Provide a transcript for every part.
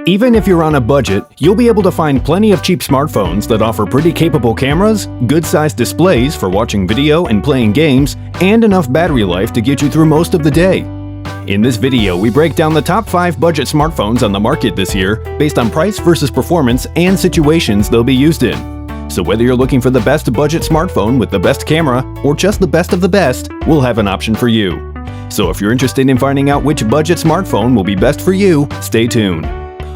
Even if you're on a budget, you'll be able to find plenty of cheap smartphones that offer pretty capable cameras, good-sized displays for watching video and playing games, and enough battery life to get you through most of the day. In this video, we break down the top 5 budget smartphones on the market this year based on price versus performance and situations they'll be used in. So whether you're looking for the best budget smartphone with the best camera or just the best of the best, we'll have an option for you. So if you're interested in finding out which budget smartphone will be best for you, stay tuned.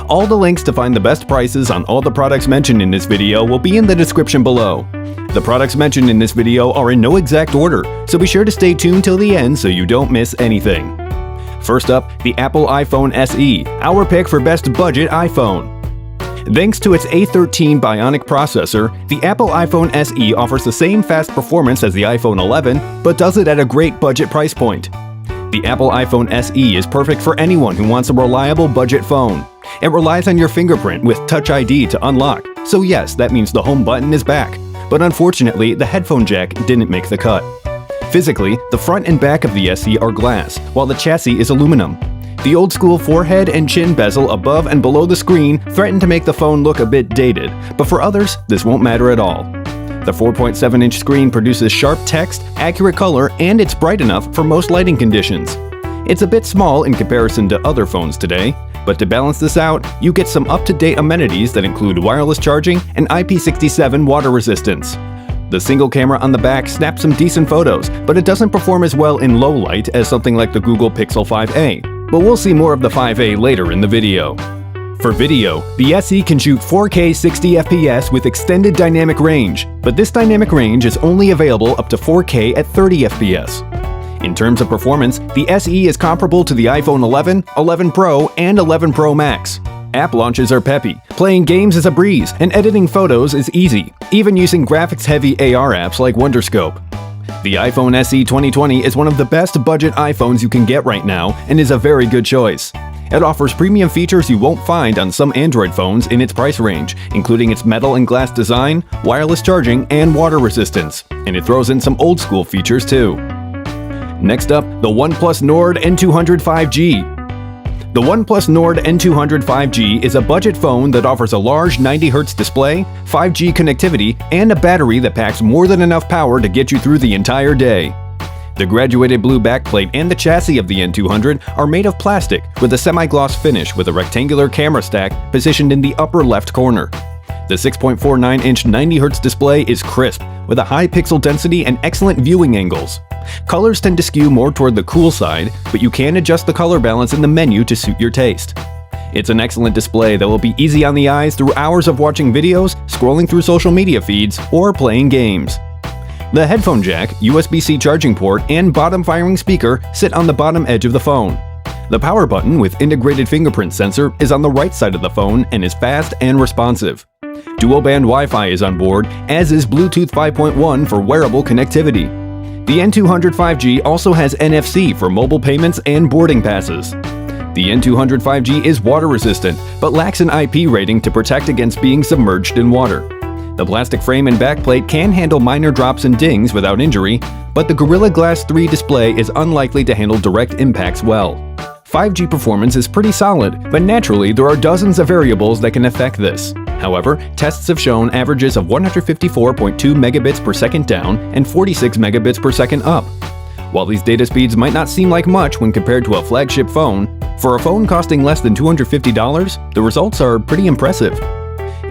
All the links to find the best prices on all the products mentioned in this video will be in the description below. The products mentioned in this video are in no exact order, so be sure to stay tuned till the end so you don't miss anything. First up, the Apple iPhone SE, our pick for best budget iPhone. Thanks to its A13 Bionic processor, the Apple iPhone SE offers the same fast performance as the iPhone 11, but does it at a great budget price point. The Apple iPhone SE is perfect for anyone who wants a reliable budget phone. It relies on your fingerprint with Touch ID to unlock, so yes, that means the home button is back. But unfortunately, the headphone jack didn't make the cut. Physically, the front and back of the SE are glass, while the chassis is aluminum. The old-school forehead and chin bezel above and below the screen threaten to make the phone look a bit dated, but for others, this won't matter at all. The 4.7-inch screen produces sharp text, accurate color, and it's bright enough for most lighting conditions. It's a bit small in comparison to other phones today, but to balance this out, you get some up-to-date amenities that include wireless charging and IP67 water resistance. The single camera on the back snaps some decent photos, but it doesn't perform as well in low light as something like the Google Pixel 5a, but we'll see more of the 5a later in the video. For video, the SE can shoot 4K 60fps with extended dynamic range, but this dynamic range is only available up to 4K at 30fps. In terms of performance, the SE is comparable to the iPhone 11, 11 Pro, and 11 Pro Max. App launches are peppy, playing games is a breeze, and editing photos is easy, even using graphics-heavy AR apps like Wonderscope. The iPhone SE 2020 is one of the best budget iPhones you can get right now and is a very good choice. It offers premium features you won't find on some Android phones in its price range, including its metal and glass design, wireless charging, and water resistance, and it throws in some old-school features too. Next up, the OnePlus Nord N200 5G. The OnePlus Nord N200 5G is a budget phone that offers a large 90Hz display, 5G connectivity, and a battery that packs more than enough power to get you through the entire day. The graduated blue backplate and the chassis of the N200 are made of plastic with a semi-gloss finish with a rectangular camera stack positioned in the upper left corner. The 6.49-inch 90Hz display is crisp, with a high pixel density and excellent viewing angles. Colors tend to skew more toward the cool side, but you can adjust the color balance in the menu to suit your taste. It's an excellent display that will be easy on the eyes through hours of watching videos, scrolling through social media feeds, or playing games. The headphone jack, USB-C charging port, and bottom-firing speaker sit on the bottom edge of the phone. The power button with integrated fingerprint sensor is on the right side of the phone and is fast and responsive. Dual-band Wi-Fi is on board, as is Bluetooth 5.1 for wearable connectivity. The N200 5G also has NFC for mobile payments and boarding passes. The N200 5G is water-resistant, but lacks an IP rating to protect against being submerged in water. The plastic frame and backplate can handle minor drops and dings without injury, but the Gorilla Glass 3 display is unlikely to handle direct impacts well. 5G performance is pretty solid, but naturally there are dozens of variables that can affect this. However, tests have shown averages of 154.2 megabits per second down and 46 megabits per second up. While these data speeds might not seem like much when compared to a flagship phone, for a phone costing less than $250, the results are pretty impressive.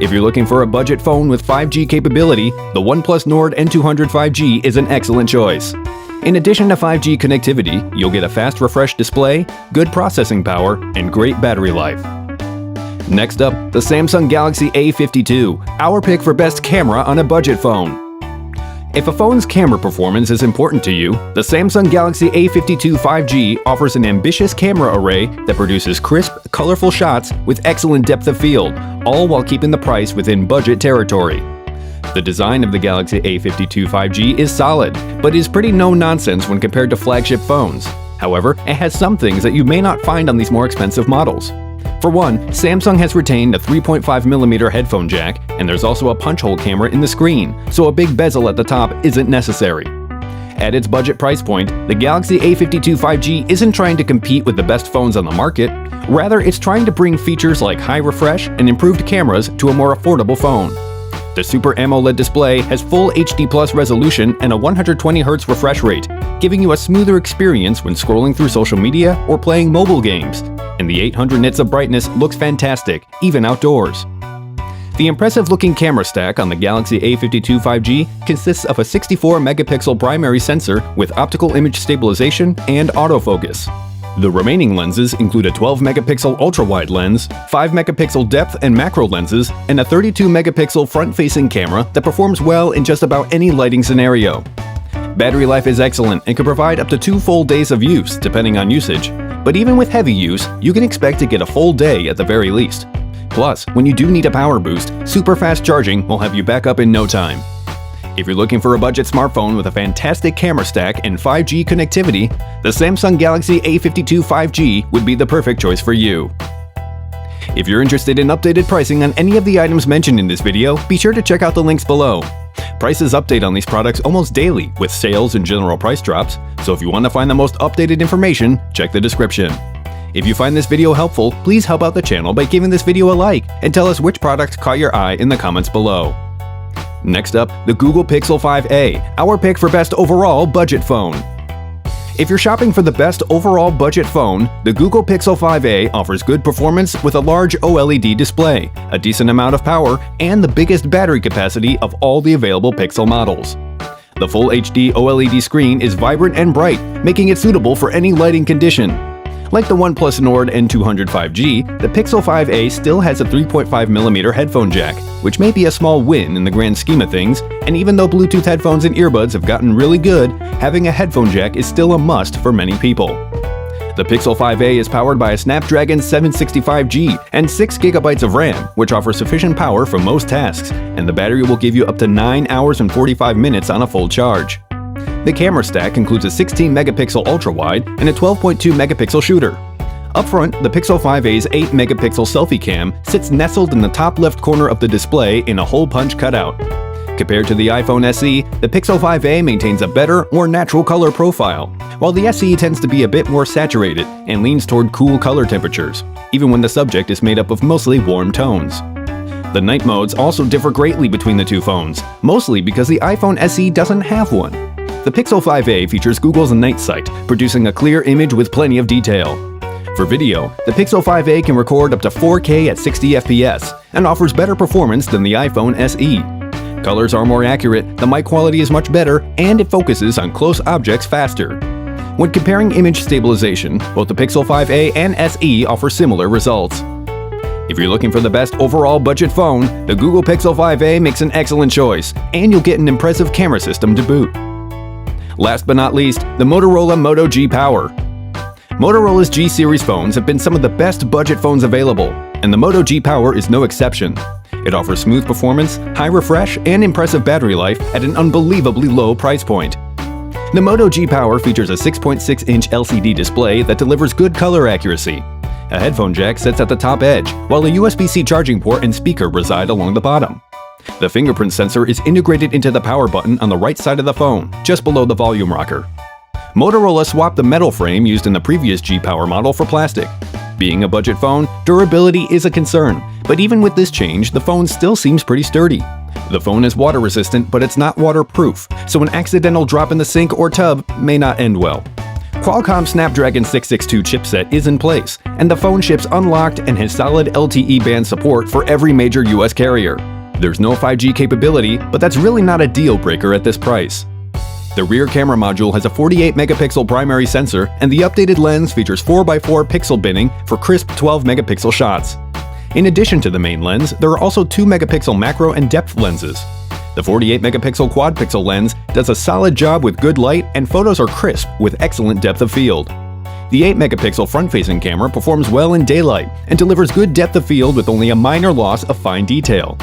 If you're looking for a budget phone with 5G capability, the OnePlus Nord N200 5G is an excellent choice. In addition to 5G connectivity, you'll get a fast refresh display, good processing power, and great battery life. Next up, the Samsung Galaxy A52, our pick for best camera on a budget phone. If a phone's camera performance is important to you, the Samsung Galaxy A52 5G offers an ambitious camera array that produces crisp, colorful shots with excellent depth of field, all while keeping the price within budget territory. The design of the Galaxy A52 5G is solid, but is pretty no-nonsense when compared to flagship phones. However, it has some things that you may not find on these more expensive models. For one, Samsung has retained a 3.5mm headphone jack, and there's also a punch hole camera in the screen, so a big bezel at the top isn't necessary. At its budget price point, the Galaxy A52 5G isn't trying to compete with the best phones on the market. Rather, it's trying to bring features like high refresh and improved cameras to a more affordable phone. The Super AMOLED display has full HD Plus resolution and a 120Hz refresh rate, giving you a smoother experience when scrolling through social media or playing mobile games. And the 800 nits of brightness looks fantastic, even outdoors. The impressive-looking camera stack on the Galaxy A52 5G consists of a 64-megapixel primary sensor with optical image stabilization and autofocus. The remaining lenses include a 12-megapixel ultra-wide lens, 5-megapixel depth and macro lenses, and a 32-megapixel front-facing camera that performs well in just about any lighting scenario. Battery life is excellent and can provide up to 2 full days of use, depending on usage. But even with heavy use, you can expect to get a full day at the very least. Plus, when you do need a power boost, super fast charging will have you back up in no time. If you're looking for a budget smartphone with a fantastic camera stack and 5G connectivity, the Samsung Galaxy A52 5G would be the perfect choice for you. If you're interested in updated pricing on any of the items mentioned in this video, be sure to check out the links below. Prices update on these products almost daily with sales and general price drops, so if you want to find the most updated information, check the description. If you find this video helpful, please help out the channel by giving this video a like and tell us which product caught your eye in the comments below. Next up, the Google Pixel 5a, our pick for best overall budget phone. If you're shopping for the best overall budget phone, the Google Pixel 5a offers good performance with a large OLED display, a decent amount of power, and the biggest battery capacity of all the available Pixel models. The full HD OLED screen is vibrant and bright, making it suitable for any lighting condition. Like the OnePlus Nord N200 5G, the Pixel 5a still has a 3.5mm headphone jack, which may be a small win in the grand scheme of things, and even though Bluetooth headphones and earbuds have gotten really good, having a headphone jack is still a must for many people. The Pixel 5a is powered by a Snapdragon 765G and 6GB of RAM, which offers sufficient power for most tasks, and the battery will give you up to 9 hours and 45 minutes on a full charge. The camera stack includes a 16-megapixel ultra-wide and a 12.2-megapixel shooter. Up front, the Pixel 5a's 8-megapixel selfie cam sits nestled in the top left corner of the display in a hole-punch cutout. Compared to the iPhone SE, the Pixel 5a maintains a better, more natural color profile, while the SE tends to be a bit more saturated and leans toward cool color temperatures, even when the subject is made up of mostly warm tones. The night modes also differ greatly between the two phones, mostly because the iPhone SE doesn't have one. The Pixel 5a features Google's Night Sight, producing a clear image with plenty of detail. For video, the Pixel 5a can record up to 4K at 60 FPS and offers better performance than the iPhone SE. Colors are more accurate, the mic quality is much better, and it focuses on close objects faster. When comparing image stabilization, both the Pixel 5a and SE offer similar results. If you're looking for the best overall budget phone, the Google Pixel 5a makes an excellent choice, and you'll get an impressive camera system to boot. Last but not least, the Motorola Moto G Power. Motorola's G series phones have been some of the best budget phones available, and the Moto G Power is no exception. It offers smooth performance, high refresh, and impressive battery life at an unbelievably low price point. The Moto G Power features a 6.6-inch LCD display that delivers good color accuracy. A headphone jack sits at the top edge, while a USB-C charging port and speaker reside along the bottom. The fingerprint sensor is integrated into the power button on the right side of the phone, just below the volume rocker. Motorola swapped the metal frame used in the previous G-Power model for plastic. Being a budget phone, durability is a concern, but even with this change, the phone still seems pretty sturdy. The phone is water resistant, but it's not waterproof, so an accidental drop in the sink or tub may not end well. Qualcomm's Snapdragon 662 chipset is in place, and the phone ships unlocked and has solid LTE band support for every major US carrier. There's no 5G capability, but that's really not a deal breaker at this price. The rear camera module has a 48-megapixel primary sensor, and the updated lens features 4x4 pixel binning for crisp 12-megapixel shots. In addition to the main lens, there are also 2-megapixel macro and depth lenses. The 48-megapixel quad-pixel lens does a solid job with good light, and photos are crisp with excellent depth of field. The 8-megapixel front-facing camera performs well in daylight and delivers good depth of field with only a minor loss of fine detail.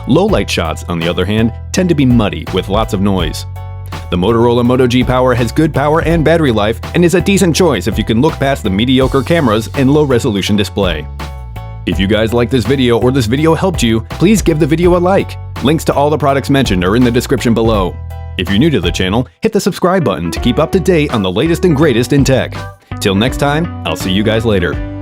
Low-light shots, on the other hand, tend to be muddy with lots of noise. The Motorola Moto G Power has good power and battery life and is a decent choice if you can look past the mediocre cameras and low-resolution display. If you guys like this video or this video helped you, please give the video a like. Links to all the products mentioned are in the description below. If you're new to the channel, hit the subscribe button to keep up to date on the latest and greatest in tech. Till next time, I'll see you guys later.